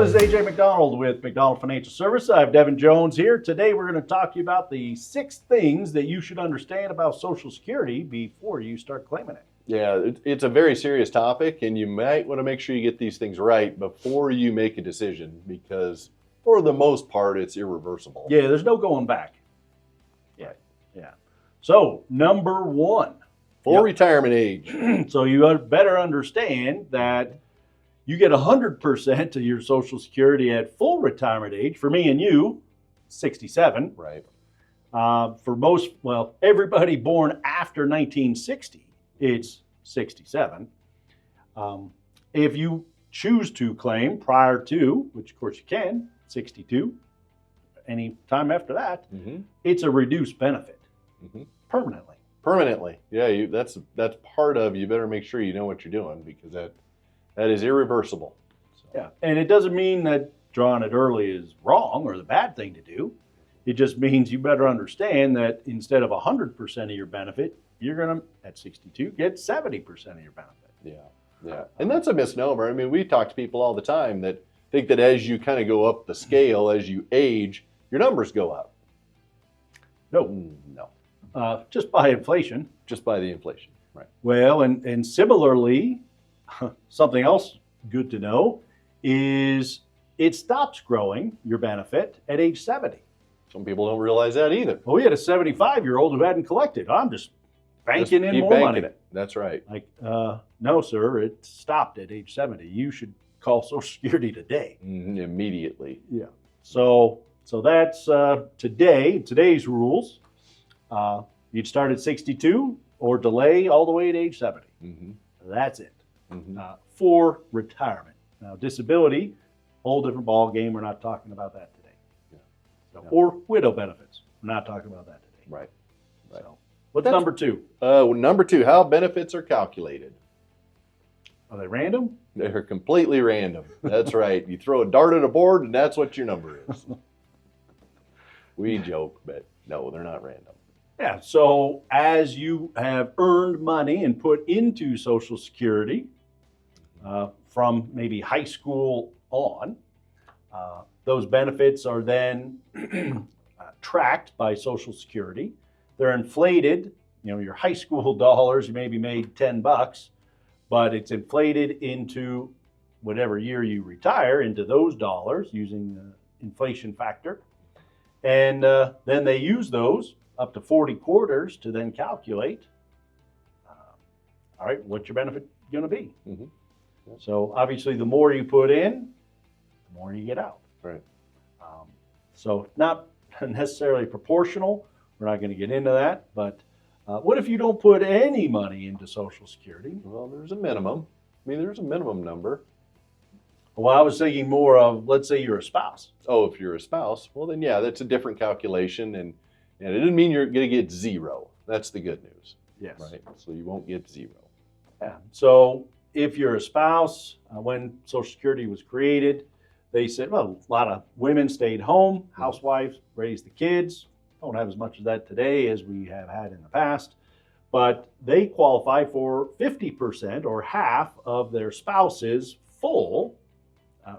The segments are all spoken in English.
this is AJ Macdonald with Macdonald Financial Services. I have Devin Jones here. Today we're going to talk to you about the 6 things that you should understand about Social Security before you start claiming it. Yeah, it's a very serious topic, and you might want to make sure you get these things right before you make a decision because, for the most part, it's irreversible. Yeah, there's no going back. Yeah. So, number 1. For retirement age. So you better understand that you get 100% of your Social Security at full retirement age. For me and you, 67. Right. For most, everybody born after 1960, it's 67. If you choose to claim prior to, which of course you can, 62, any time after that, it's a reduced benefit permanently. Permanently. Yeah, that's part of, you better make sure you know what you're doing because that is irreversible. So. Yeah, and it doesn't mean that drawing it early is wrong or the bad thing to do. It just means you better understand that instead of 100% of your benefit, you're going to, at 62, get 70% of your benefit. Yeah. And that's a misnomer. I mean, we talk to people all the time that think that as you kind of go up the scale, as you age, your numbers go up. No. Just by inflation. Just by the inflation, right. Well, and similarly, something else good to know is it stops growing, your benefit, at age 70. Some people don't realize that either. Well, we had a 75-year-old who hadn't collected. I'm just banking in more money. That's right. Like, no, sir, it stopped at age 70. You should call Social Security today. Immediately. Yeah. So that's today's rules. You'd start at 62 or delay all the way at age 70. That's it. For retirement. Now, disability, whole different ball game. We're not talking about that today. Or widow benefits. We're not talking about that today. Right. So, what's number 2? Number 2, how benefits are calculated. Are they random? They're completely random. That's right. You throw a dart at a board, and that's what your number is. We joke, but no, they're not random. Yeah, so as you have earned money and put into Social Security from maybe high school on, those benefits are then tracked by Social Security. They're inflated. Your high school dollars, you maybe made $10, but it's inflated into whatever year you retire into those dollars using the inflation factor. And then they use those up to 40 quarters to then calculate, all right, what's your benefit going to be? So obviously the more you put in, the more you get out. Right. So not necessarily proportional. We're not going to get into that. But what if you don't put any money into Social Security? Well, there's a minimum. I mean, there's a minimum number. Well, I was thinking more of, let's say you're a spouse. Oh, if you're a spouse, well then, yeah, that's a different calculation. And it doesn't mean you're going to get 0. That's the good news. Yes. Right. So you won't get 0. Yeah. So if you're a spouse, when Social Security was created, they said, well, a lot of women stayed home, housewives raised the kids. Don't have as much of that today as we have had in the past. But they qualify for 50% or half of their spouse's full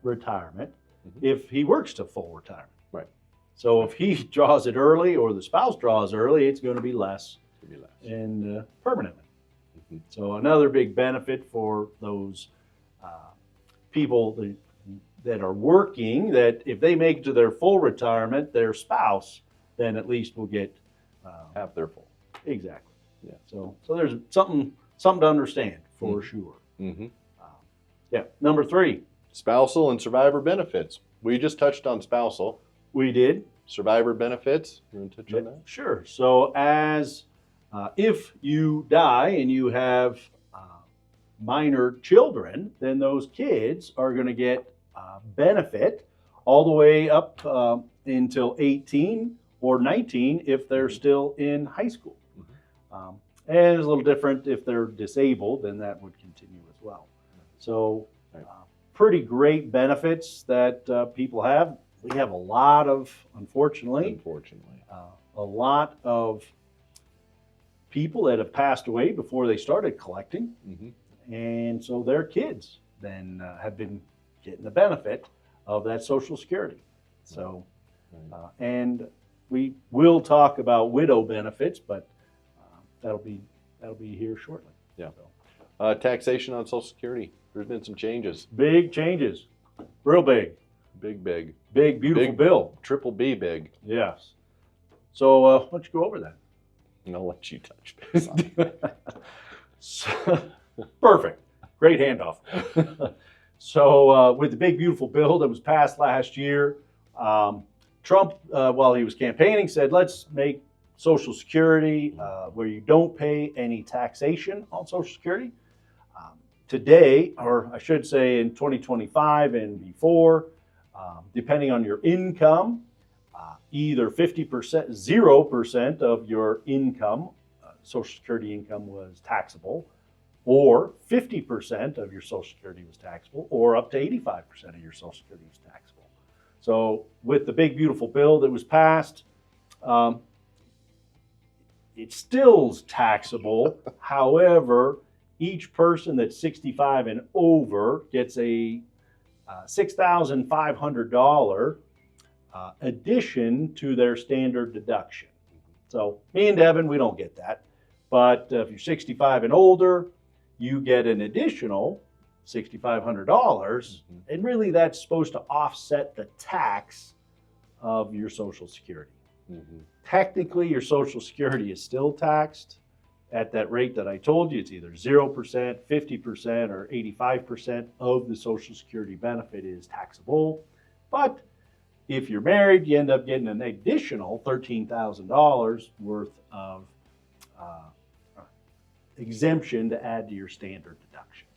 retirement if he works to full retirement. Right. So if he draws it early or the spouse draws early, it's going to be less. And permanently. So another big benefit for those people that are working, that if they make it to their full retirement, their spouse then at least will get half their full. Exactly. Yeah. So there's something to understand for sure. Number 3. Spousal and survivor benefits. We just touched on spousal. We did. Survivor benefits. You want to touch on that? Sure. So as if you die and you have minor children, then those kids are going to get benefit all the way up until 18 or 19 if they're still in high school. And it's a little different if they're disabled, then that would continue as well. So pretty great benefits that people have. We have a lot of, unfortunately, a lot of people that have passed away before they started collecting. And so their kids then have been getting the benefit of that Social Security. So, and we will talk about widow benefits, but that'll be here shortly. Yeah. So, Taxation on Social Security. There's been some changes. big changes, real big, Big. big beautiful Big. bill. Triple B big. Yes. So why don't you go over that? And I'll let you touch base on it. So, perfect. Great handoff. So with the big beautiful bill that was passed last year, Trump, while he was campaigning, said, let's make Social Security where you don't pay any taxation on Social Security. Today, or I should say in 2025 and before, depending on your income, either 50%, 0% of your income, Social Security income was taxable, or 50% of your Social Security was taxable, or up to 85% of your Social Security was taxable. So with the big beautiful bill that was passed, it still's taxable. However, each person that's 65 and over gets a $6,500 addition to their standard deduction. So me and Devin, we don't get that. But if you're 65 and older, you get an additional $6,500. And really that's supposed to offset the tax of your Social Security. Technically, your Social Security is still taxed at that rate that I told you. It's either 0%, 50%, or 85% of the Social Security benefit is taxable. But if you're married, you end up getting an additional $13,000 worth of exemption to add to your standard deduction.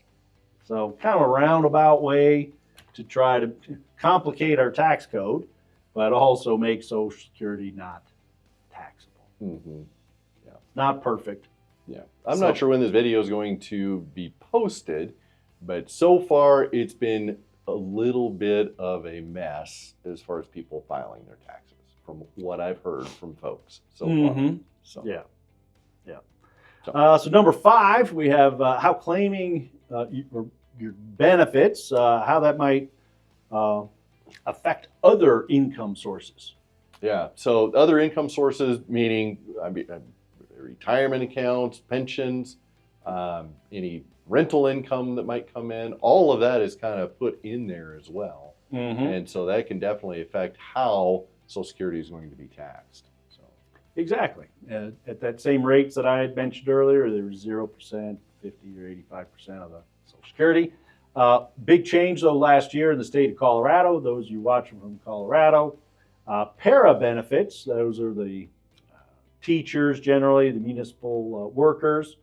So kind of a roundabout way to try to complicate our tax code, but also make Social Security not taxable. Yeah. Not perfect. Yeah. I'm not sure when this video is going to be posted, but so far it's been a little bit of a mess as far as people filing their taxes, from what I've heard from folks so far. So. Yeah. So number 5, we have how claiming your benefits, how that might affect other income sources. Yeah. So other income sources, meaning retirement accounts, pensions, any rental income that might come in, all of that is kind of put in there as well. And so that can definitely affect how Social Security is going to be taxed. So exactly. At that same rates that I had mentioned earlier, there was 0%, 50 or 85% of the Social Security. Big change though last year in the state of Colorado. Those you watching from Colorado, PERA benefits. Those are the teachers, generally the municipal workers,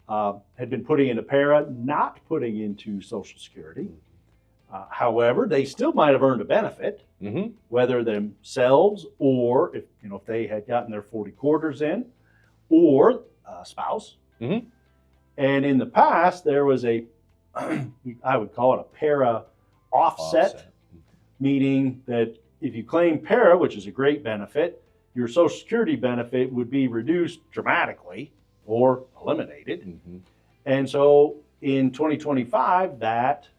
had been putting into PERA, not putting into Social Security. However, they still might have earned a benefit, whether themselves or if they had gotten their 40 quarters in, or a spouse. And in the past, there was I would call it a PERA offset, meaning that if you claim PERA, which is a great benefit, your Social Security benefit would be reduced dramatically or eliminated. And so in 2025, that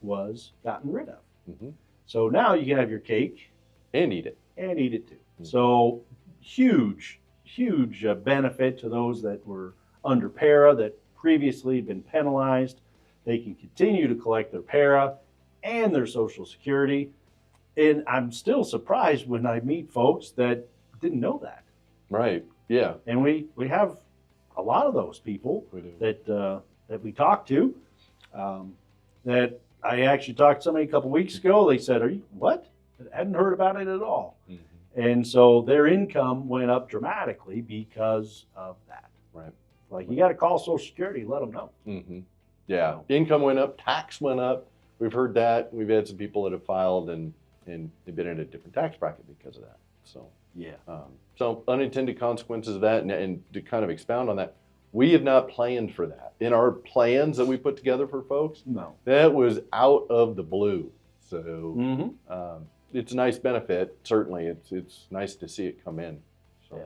was gotten rid of. So now you can have your cake and eat it. And eat it too. So huge benefit to those that were under PERA that previously had been penalized. They can continue to collect their PERA and their Social Security. And I'm still surprised when I meet folks that didn't know that. Right. Yeah. And we have a lot of those people that we talk to. That I actually talked to somebody a couple weeks ago. They said, "Are you what? I hadn't heard about it at all." And so their income went up dramatically because of that. Right. Like you got to call Social Security, let them know. Yeah. Income went up, tax went up. We've heard that. We've had some people that have filed and they've been in a different tax bracket because of that. So yeah. So unintended consequences of that, and to kind of expound on that, we have not planned for that in our plans that we put together for folks. No, that was out of the blue. So it's a nice benefit. Certainly, it's nice to see it come in. So.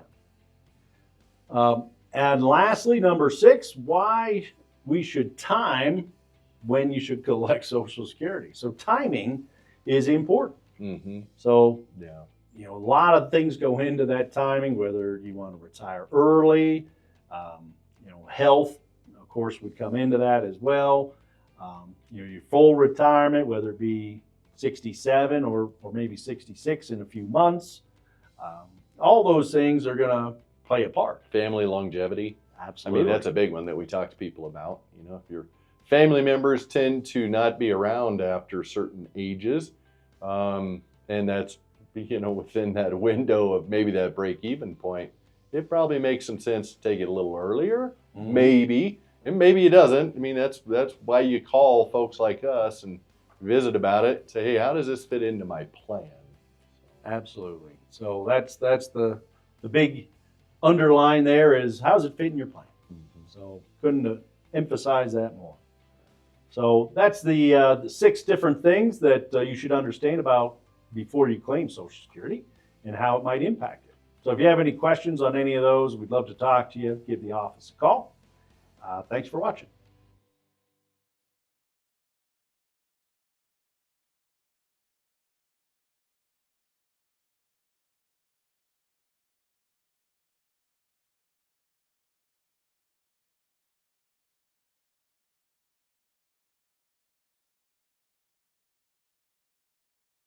Yeah. And lastly, number 6, why we should time when you should collect Social Security. So timing is important. Mm-hmm. So, Yeah. you know, a lot of things go into that timing, whether you want to retire early, you know, health, of course, would come into that as well. You know, your full retirement, whether it be 67 or maybe 66 in a few months. All those things are going to play a part. Family longevity. Absolutely. I mean, that's a big one that we talk to people about. You know, if your family members tend to not be around after certain ages, and that's, you know, within that window of maybe that break-even point, it probably makes some sense to take it a little earlier, maybe, and maybe it doesn't. I mean, that's why you call folks like us and visit about it. Say, hey, how does this fit into my plan? Absolutely. So that's the big underline there is how's it fit in your plan. So couldn't emphasize that more. So that's the 6 different things that you should understand about before you claim Social Security and how it might impact it. So if you have any questions on any of those, we'd love to talk to you. Give the office a call. Thanks for watching.